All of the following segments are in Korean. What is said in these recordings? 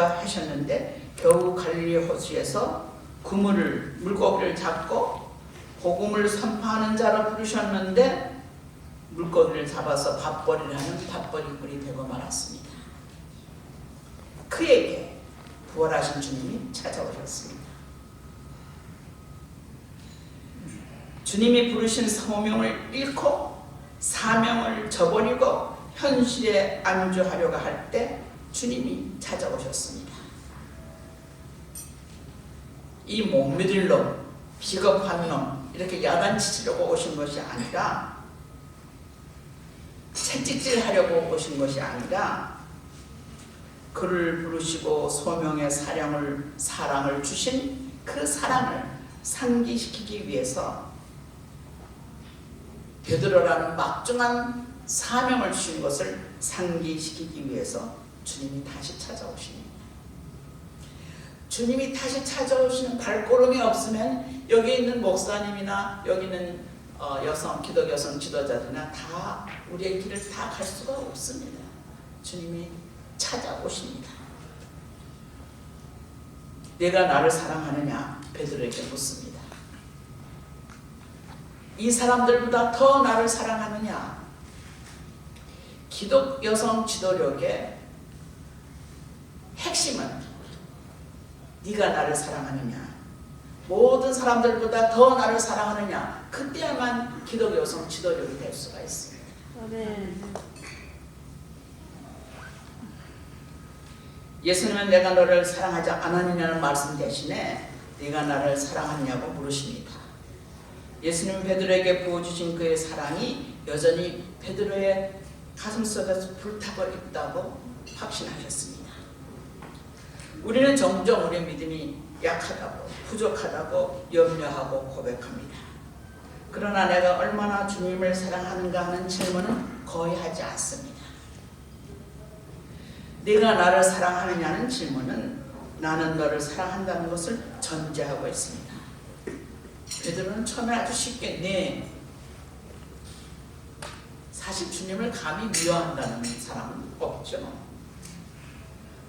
하려고 하셨는데 겨우 갈릴리 호수에서 그물을 물고기를 잡고 복음을 선포하는 자로 부르셨는데 물고기를 잡아서 밥벌이를 하는 밥벌이꾼이 되고 말았습니다. 그에게 부활하신 주님이 찾아오셨습니다. 주님이 부르신 소명을 잃고 사명을 저버리고 현실에 안주하려고 할 때 주님이 찾아오셨습니다. 이 못 믿을 놈, 비겁한 놈 이렇게 야단치려고 오신 것이 아니라, 채찍질하려고 오신 것이 아니라, 그를 부르시고 소명의 사랑을 주신 그 사랑을 상기시키기 위해서 베드로라는 막중한 사명을 주신 것을 상기시키기 위해서 주님이 다시 찾아오십니다. 주님이 다시 찾아오시는 발걸음이 없으면 여기 있는 목사님이나 여기 있는 기독 여성 지도자들이나 다 우리의 길을 다 갈 수가 없습니다. 주님이 찾아오십니다. 내가 나를 사랑하느냐? 베드로에게 묻습니다. 이 사람들보다 더 나를 사랑하느냐? 기독 여성 지도력의 핵심은 네가 나를 사랑하느냐? 모든 사람들보다 더 나를 사랑하느냐? 그때야만 기독 여성 지도력이 될 수가 있습니다. 예수님은 내가 너를 사랑하지 않았느냐는 말씀 대신에 네가 나를 사랑하느냐고 물으십니다. 예수님은 베드로에게 부어주신 그의 사랑이 여전히 베드로의 가슴속에서 불타고 있다고 확신하셨습니다. 우리는 종종 우리의 믿음이 약하다고 부족하다고 염려하고 고백합니다. 그러나 내가 얼마나 주님을 사랑하는가 하는 질문은 거의 하지 않습니다. 네가 나를 사랑하느냐는 질문은 나는 너를 사랑한다는 것을 전제하고 있습니다. 베드로는 처음에 아주 쉽게 네, 사실 주님을 감히 미워한다는 사람은 없죠.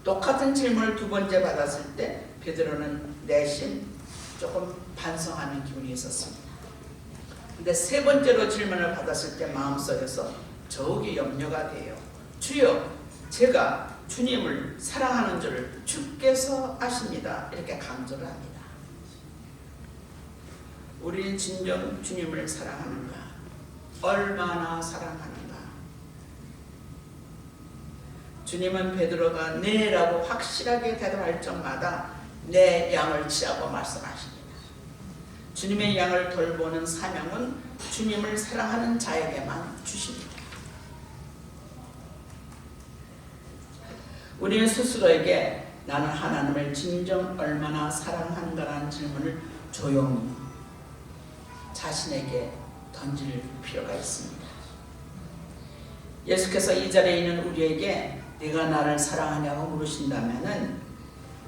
똑같은 질문을 두 번째 받았을 때 베드로는 내심 조금 반성하는 기분이 있었습니다. 근데 세 번째로 질문을 받았을 때 마음속에서 저욱이 염려가 돼요. 주여, 제가 주님을 사랑하는 줄 주께서 아십니다. 이렇게 강조를 합니다. 우리는 진정 주님을 사랑하는가? 얼마나 사랑하는가? 주님은 베드로가 네라고 확실하게 대답할 적마다 내 양을 치라고 말씀하십니다. 주님의 양을 돌보는 사명은 주님을 사랑하는 자에게만 주십니다. 우리는 스스로에게 나는 하나님을 진정 얼마나 사랑하는가라는 질문을 조용히 자신에게 던질 필요가 있습니다. 예수께서 이 자리에 있는 우리에게 네가 나를 사랑하냐고 물으신다면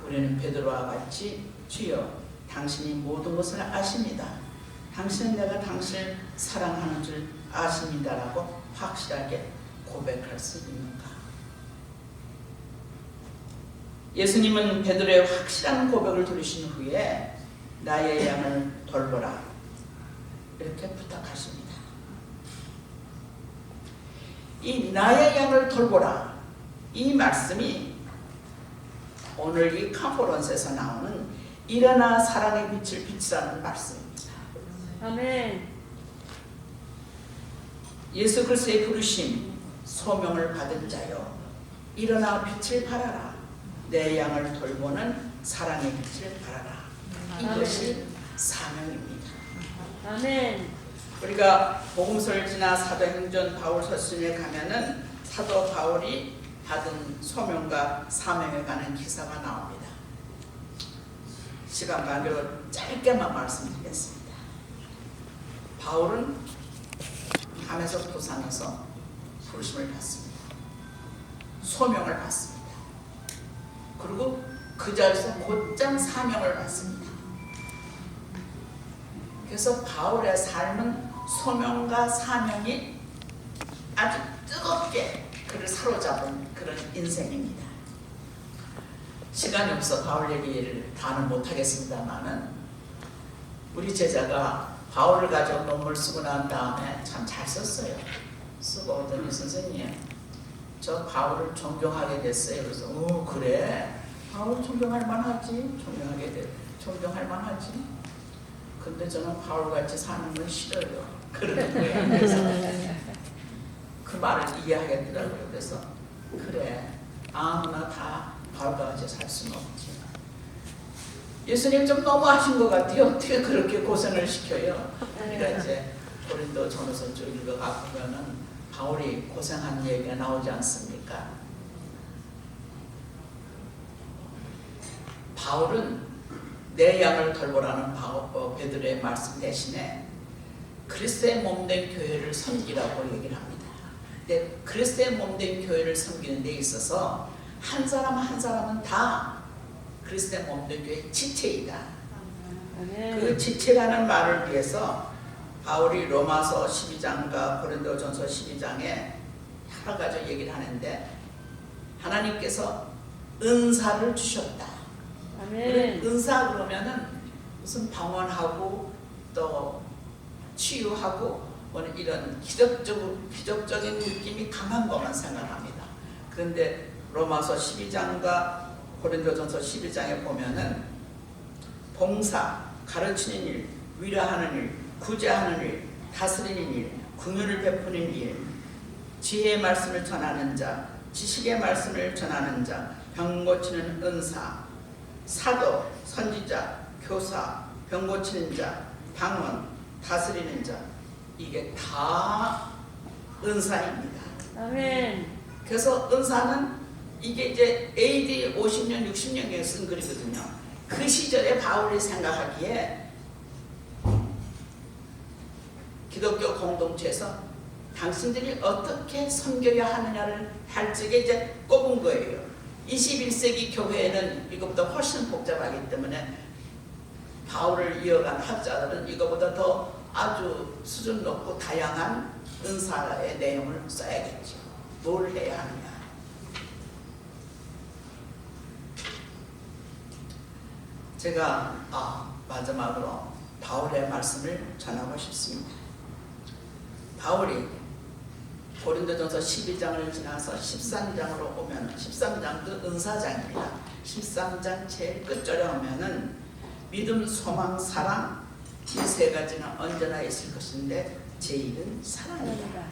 우리는 베드로와 같이 주여, 당신이 모든 것을 아십니다. 당신은 내가 당신을 사랑하는 줄 아십니다라고 확실하게 고백할 수 있는가? 예수님은 베드로의 확실한 고백을 들으신 후에 나의 양을 돌보라 이렇게 부탁하십니다. 이 나의 양을 돌보라, 이 말씀이 오늘 이 컨퍼런스에서 나오는 일어나 사랑의 빛을 비추라는 말씀입니다. 아멘. 예수 그리스도의 부르심, 소명을 받은 자여, 일어나 빛을 발하라. 내 양을 돌보는 사랑의 빛을 발하라. 이것이 사명입니다. 아멘. 우리가 복음서를 지나 사도행전 바울서신에 가면은 사도 바울이 받은 소명과 사명에 관한 기사가 나옵니다. 시간 관계로 짧게만 말씀드리겠습니다. 바울은 감에서 부산에서 부르심을 받습니다. 소명을 받습니다. 그리고 그 자리에서 곧장 사명을 받습니다. 그래서 바울의 삶은 소명과 사명이 아주 뜨겁게 그를 사로잡은 그런 인생입니다. 시간이 없어 바울 얘기를 다는 못하겠습니다만은 우리 제자가 바울을 가지고 논문을 쓰고 난 다음에 참 잘 썼어요. 쓰고 오더니 선생님 저 바울을 존경하게 됐어요. 그래서 그래 바울 존경할 만하지. 존경할 만하지. 근데 저는 바울같이 사는 건 싫어요. 그러는 거예요. 그래서 그 말을 이해하겠더라고요. 그래서 그래 아무나 다 바울과 같이 살 수는 없지. 예수님 좀 너무하신 것 같아요. 어떻게 그렇게 고생을 시켜요. 그러니까 이제 고린도 전후서 쭉 읽어가 보면은 바울이 고생한 얘기가 나오지 않습니까? 바울은 내 양을 돌보라는 베드로의 말씀 대신에 그리스도의 몸된 교회를 섬기라고 얘기를 합니다. 근데 그리스도의 몸된 교회를 섬기는 데 있어서 한 사람 한 사람은 다 그리스도의 몸된 교회의 지체이다. 그 지체라는 말을 위해서 바울이 로마서 12장과 고린도전서 12장에 여러 가지 얘기를 하는데 하나님께서 은사를 주셨다. 은사 그러면은 무슨 방언하고 또 치유하고 이런 기적적인 느낌이 강한 것만 생각합니다. 그런데 로마서 12장과 고린도전서 12장에 보면은 봉사, 가르치는 일, 위로하는 일, 구제하는 일, 다스리는 일, 긍휼을 베푸는 일, 지혜의 말씀을 전하는 자, 지식의 말씀을 전하는 자, 병 고치는 은사, 사도, 선지자, 교사, 병 고치는 자, 방언, 다스리는 자, 이게 다 은사입니다. 아멘. 그래서 은사는 이게 이제 AD 50년, 60년경에 쓴 글이거든요. 그 시절에 바울이 생각하기에 기독교 공동체에서 당신들이 어떻게 섬겨야 하느냐를 할 적에 이제 꼽은 거예요. 21세기 교회는 이것보다 훨씬 복잡하기 때문에 바울을 이어간 학자들은 이것보다 더 아주 수준 높고 다양한 은사의 내용을 써야겠죠. 뭘 해야 하느냐. 제가 마지막으로 바울의 말씀을 전하고 싶습니다. 바울이 고린도전서 12장을 지나서 13장으로 오면 13장도 은사장입니다. 13장 제일 끝절에 오면은 믿음, 소망, 사랑 이 세 가지는 언제나 있을 것인데 제일은 사랑이다.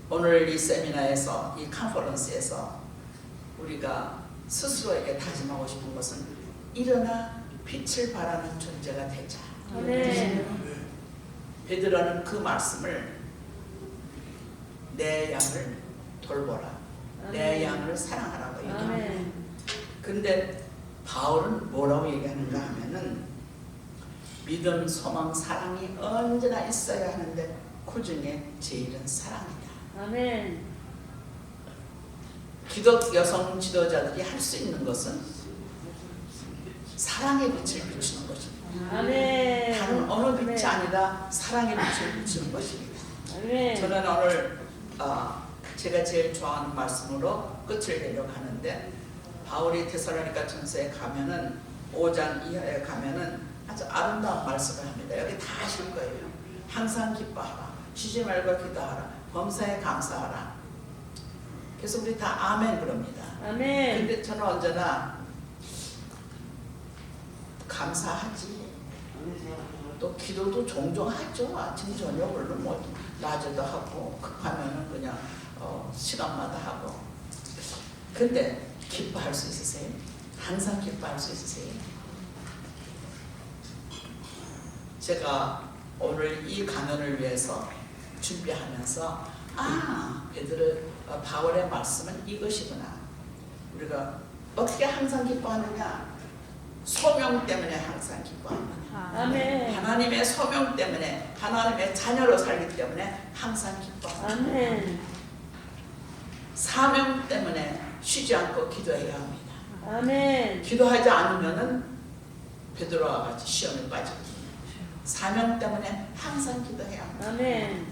오늘 이 세미나에서 이 컨퍼런스에서 우리가 스스로에게 다짐하고 싶은 것은 일어나 빛을 발하는 존재가 되자. 아멘. 베드로는 그 말씀을 내 양을 돌보라. 내 양을 사랑하라고 얘기합니다. 근데 바울은 뭐라고 얘기하는가 하면은 믿음, 소망, 사랑이 언제나 있어야 하는데 그 중에 제일은 사랑이다. 아멘. 기독 여성 지도자들이 할 수 있는 것은 사랑의 빛을 비추는 것입니다. 아멘. 다른 어느 빛이 아니라 사랑의 빛을 비추는 것입니다. 아멘. 저는 오늘 제가 제일 좋아하는 말씀으로 끝을 내려고 하는데 바울이 데살로니가 전서에 가면은 5장 이하에 가면은 아주 아름다운 말씀을 합니다. 여기 다 하실 거예요. 항상 기뻐하라. 쉬지 말고 기도하라. 범사에 감사하라. 그래서 우리 다 아멘 그럽니다. 아멘. 근데 저는 언제나 감사하지. 또 기도도 종종 하죠. 아침 저녁으로 뭐 낮에도 하고 급하면은 그냥 시간마다 하고. 근데 기뻐할 수 있으세요? 항상 기뻐할 수 있으세요? 제가 오늘 이 강연을 위해서 준비하면서 바울의 말씀은 이것이구나. 우리가 어떻게 항상 기뻐하느냐? 소명 때문에 항상 기뻐합니다. 아멘. 하나님의 소명 때문에, 하나님의 자녀로 살기 때문에 항상 기뻐합니다. 아멘. 사명 때문에 쉬지 않고 기도해야 합니다. 아멘. 기도하지 않으면은 베드로와 같이 시험에 빠지거든요. 사명 때문에 항상 기도해야 합니다. 아멘.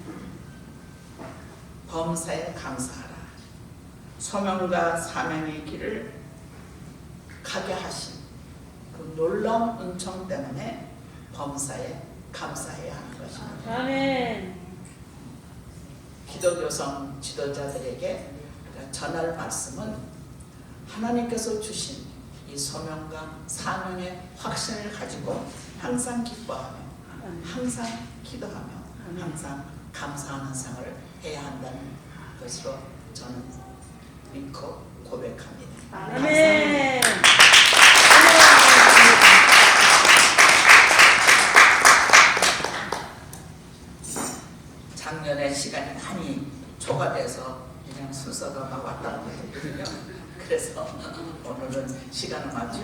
범사에 감사하라. 소명과 사명의 길을 가게 하신 그 놀라운 은총 때문에 범사에 감사해야 하는 것입니다. 아멘. 기독교성 지도자들에게 전할 말씀은 하나님께서 주신 이 소명과 사명의 확신을 가지고 항상 기뻐하며 항상 기도하며 항상 감사하는 생활을 해야 한다는 것으로 저는 믿고 고백합니다. 아멘. 작년에 시간이 많이 초과돼서 그냥 순서가 막 왔다 갔다 했거든요. 그래서 오늘은 시간을 맞출